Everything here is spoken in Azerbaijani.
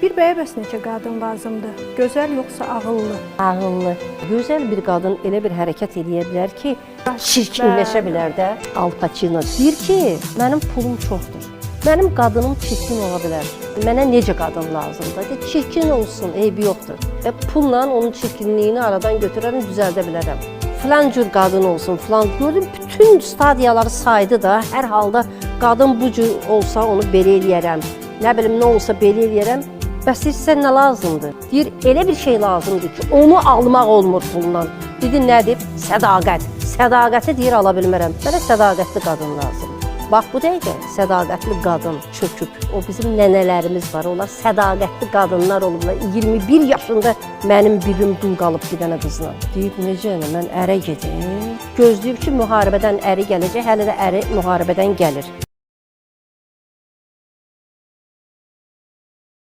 Bir bəyə bəs neçə qadın lazımdır? Gözəl yoxsa ağıllı? Ağıllı, gözəl bir qadın elə bir hərəkət edə bilər ki, çirkinləşə bilər də. Al Pacino deyir ki, mənim pulum çoxdur. Mənim qadınım çirkin ola bilər. Mənə necə qadın lazımdır? Çirkin olsun, eybi yoxdur. Və pulla onun çirkinliyini aradan götürərəm, düzəldə bilərəm. Filan cür qadın olsun, filan gördüm, bütün stadiyaları saydı da, hər halda qadın bu cür olsa onu belə eləyərəm. Nə bilim, nə olsa belə eləyərəm. Bəs sizə nə lazımdır? Deyir, elə bir şey lazımdır ki, onu almaq olmur pulla. Dedi, nədir? Sədaqət. Sədaqəti deyir, ala bilmərəm. Mənə sədaqətli qadın lazımdır. Bax, bu dəqiqə sədaqətli qadın çöküb. O bizim nənələrimiz var, onlar sədaqətli qadınlar olublar. 21 yaşında mənim bibim dul qalıb bir dənə qızla. Deyib, necə, mən ərə gedim. Gözləyib ki, müharibədən əri gələcək, hələ də əri müharibədən gəlir.